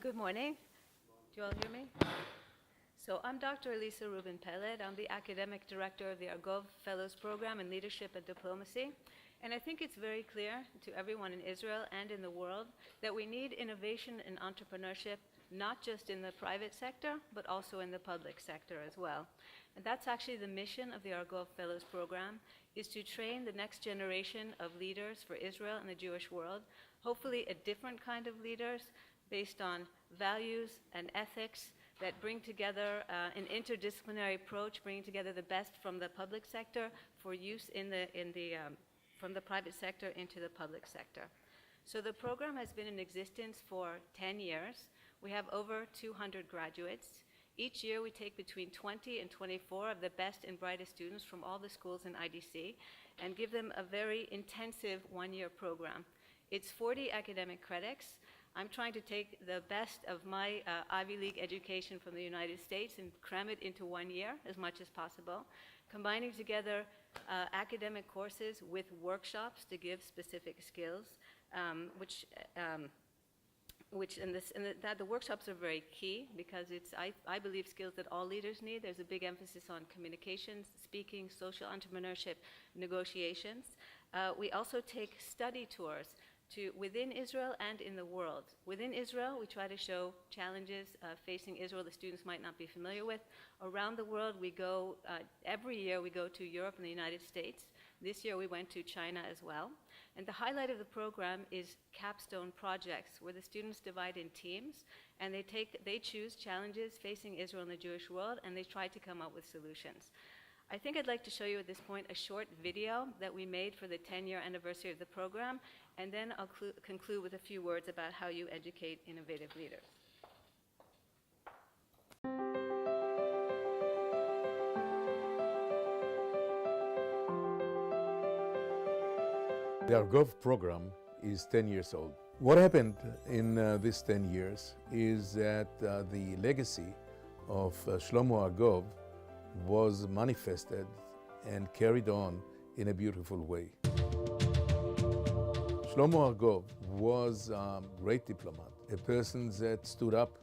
Good morning. Do you all hear me? So I'm Dr. Alisa Rubin Peled. I'm the academic director of the Argov Fellows Program in Leadership and Diplomacy. And I think it's very clear to everyone in Israel and in the world that we need innovation and entrepreneurship, not just in the private sector, but also in the public sector as well. And that's actually the mission of the Argov Fellows Program, is to train the next generation of leaders for Israel and the Jewish world, hopefully a different kind of leaders based on values and ethics that bring together an interdisciplinary approach, bringing together the best from the public sector for use from the private sector into the public sector. So the program has been in existence for 10 years. We have over 200 graduates. Each year we take between 20 and 24 of the best and brightest students from all the schools in IDC and give them a very intensive one-year program. It's 40 academic credits. I'm trying to take the best of my Ivy League education from the United States and cram it into 1 year as much as possible, combining together academic courses with workshops to give specific skills, the workshops are very key because it's, I believe, skills that all leaders need. There's a big emphasis on communications, speaking, social entrepreneurship, negotiations. We also take study tours within Israel and in the world. Within Israel, we try to show challenges facing Israel the students might not be familiar with. Around the world, we go, every year we go to Europe and the United States. This year we went to China as well. And the highlight of the program is capstone projects, where the students divide in teams and they choose challenges facing Israel and the Jewish world, and they try to come up with solutions. I think I'd like to show you at this point a short video that we made for the 10-year anniversary of the program, and then I'll conclude with a few words about how you educate innovative leaders. The Argov program is 10 years old. What happened in these 10 years is that the legacy of Shlomo Argov was manifested and carried on in a beautiful way. Shlomo Argov was a great diplomat, a person that stood up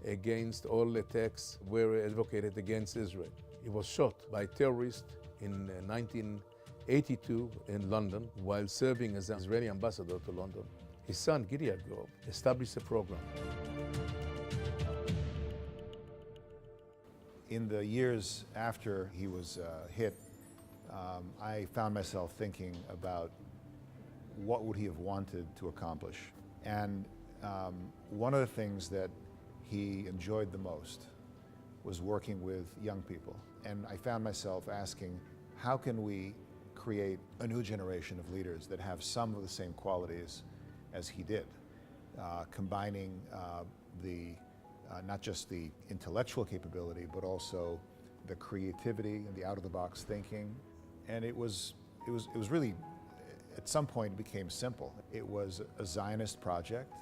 against all attacks were advocated against Israel. He was shot by terrorists in 1982 in London while serving as an Israeli ambassador to London. His son, Gidi Argov, established a program. In the years after he was hit, I found myself thinking about what would he have wanted to accomplish. And one of the things that he enjoyed the most was working with young people. And I found myself asking, how can we create a new generation of leaders that have some of the same qualities as he did, combining not just the intellectual capability, but also the creativity and the out-of-the-box thinking. And it was really, at some point, it became simple. It was a Zionist project.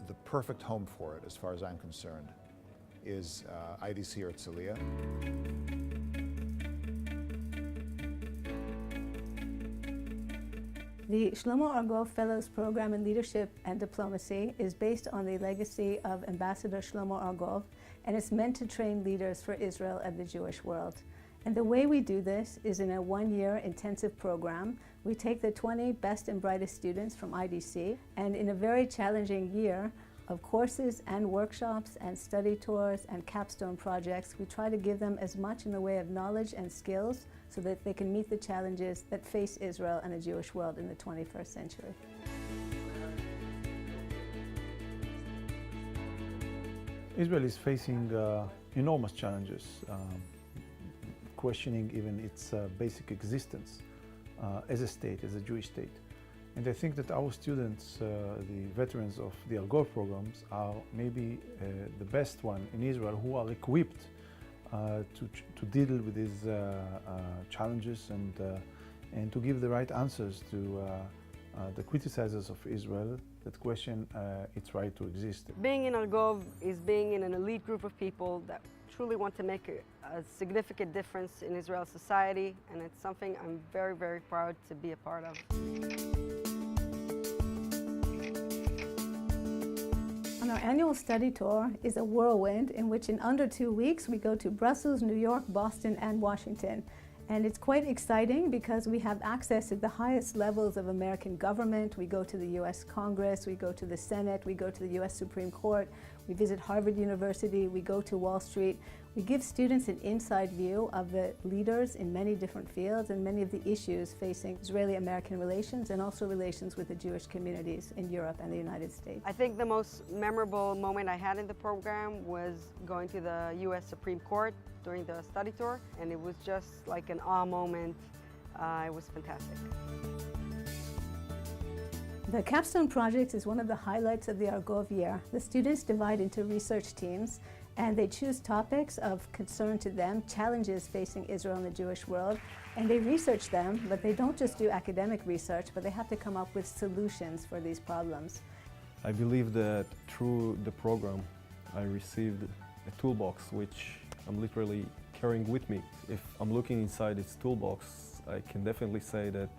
The perfect home for it, as far as I'm concerned, is IDC Herzliya. The Shlomo Argov Fellows Program in Leadership and Diplomacy is based on the legacy of Ambassador Shlomo Argov, and it's meant to train leaders for Israel and the Jewish world. And the way we do this is in a one-year intensive program. We take the 20 best and brightest students from IDC, and in a very challenging year of courses and workshops and study tours and capstone projects, we try to give them as much in the way of knowledge and skills so that they can meet the challenges that face Israel and the Jewish world in the 21st century. Israel is facing enormous challenges, questioning even its basic existence as a state, as a Jewish state. And I think that our students, the veterans of the Argov programs, are maybe the best one in Israel who are equipped to deal with these challenges and to give the right answers to the criticizers of Israel that question its right to exist. Being in Argov is being in an elite group of people that truly want to make a significant difference in Israel's society, and it's something I'm very, very proud to be a part of. And our annual study tour is a whirlwind in which in under 2 weeks we go to Brussels, New York, Boston, and Washington. And it's quite exciting because we have access to the highest levels of American government. We go to the US Congress, we go to the Senate, we go to the US Supreme Court, we visit Harvard University, we go to Wall Street. We give students an inside view of the leaders in many different fields and many of the issues facing Israeli-American relations and also relations with the Jewish communities in Europe and the United States. I think the most memorable moment I had in the program was going to the US Supreme Court during the study tour, and it was just like an awe moment. It was fantastic. The capstone project is one of the highlights of the Argov year. The students divide into research teams and they choose topics of concern to them, challenges facing Israel and the Jewish world, and they research them, but they don't just do academic research, but they have to come up with solutions for these problems. I believe that through the program I received a toolbox which I'm literally carrying with me. If I'm looking inside its toolbox, I can definitely say that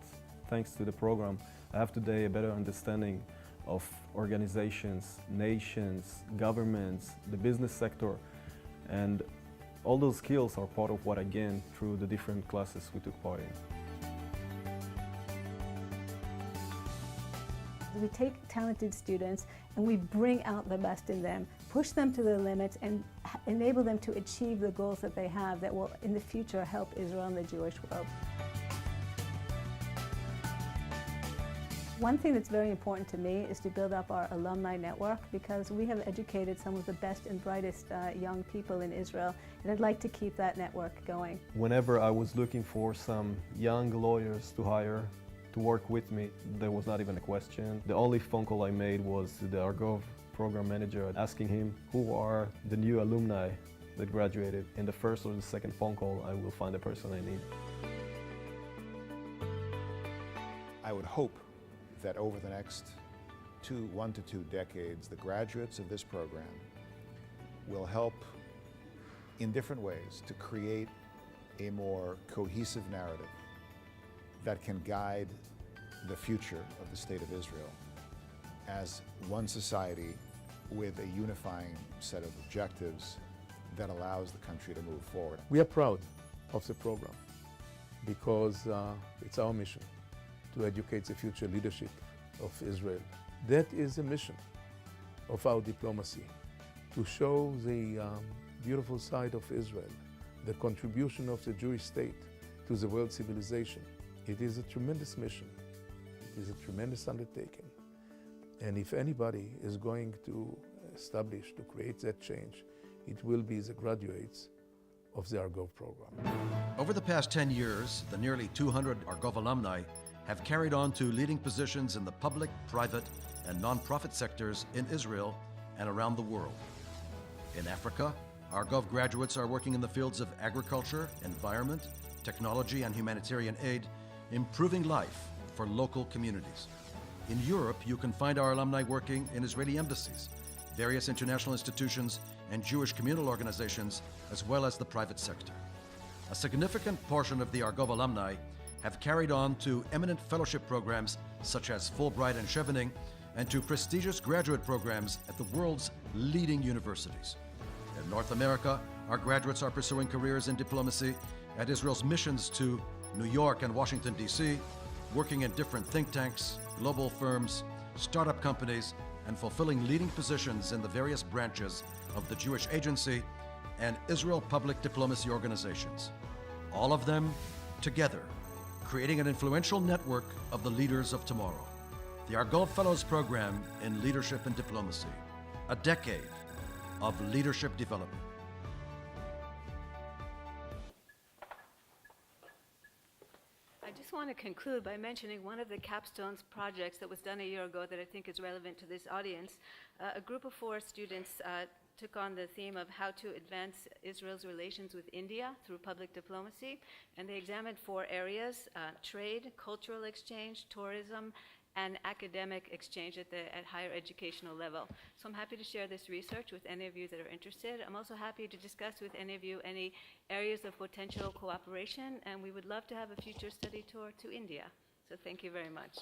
thanks to the program, I have today a better understanding of organizations, nations, governments, the business sector, and all those skills are part of what I gained through the different classes we took part in. We take talented students and we bring out the best in them, push them to their limits, and enable them to achieve the goals that they have that will in the future help Israel and the Jewish world. One thing that's very important to me is to build up our alumni network because we have educated some of the best and brightest young people in Israel, and I'd like to keep that network going. Whenever I was looking for some young lawyers to hire to work with me, there was not even a question. The only phone call I made was to the Argov program manager asking him who are the new alumni that graduated. In the first or the second phone call, I will find the person I need. I would hope that over the next 1 to 2 decades, the graduates of this program will help in different ways to create a more cohesive narrative that can guide the future of the State of Israel as one society with a unifying set of objectives that allows the country to move forward. We are proud of the program because it's our mission to educate the future leadership of Israel. That is a mission of our diplomacy, to show the beautiful side of Israel, the contribution of the Jewish state to the world civilization. It is a tremendous mission. It is a tremendous undertaking. And if anybody is going to establish, to create that change, it will be the graduates of the Argov program. Over the past 10 years, the nearly 200 Argov alumni have carried on to leading positions in the public, private, and nonprofit sectors in Israel and around the world. In Africa, Argov graduates are working in the fields of agriculture, environment, technology, and humanitarian aid, improving life for local communities. In Europe, you can find our alumni working in Israeli embassies, various international institutions, and Jewish communal organizations, as well as the private sector. A significant portion of the Argov alumni have carried on to eminent fellowship programs such as Fulbright and Chevening, and to prestigious graduate programs at the world's leading universities. In North America, our graduates are pursuing careers in diplomacy at Israel's missions to New York and Washington, D.C., working in different think tanks, global firms, startup companies, and fulfilling leading positions in the various branches of the Jewish Agency and Israel Public Diplomacy organizations. All of them together, creating an influential network of the leaders of tomorrow. The Argov Fellows Program in Leadership and Diplomacy, a decade of leadership development. I just want to conclude by mentioning one of the capstones projects that was done a year ago that I think is relevant to this audience. A group of 4 students took on the theme of how to advance Israel's relations with India through public diplomacy, and they examined 4 areas: trade, cultural exchange, tourism, and academic exchange at higher educational level. So I'm happy to share this research with any of you that are interested. I'm also happy to discuss with any of you any areas of potential cooperation, and we would love to have a future study tour to India. So thank you very much.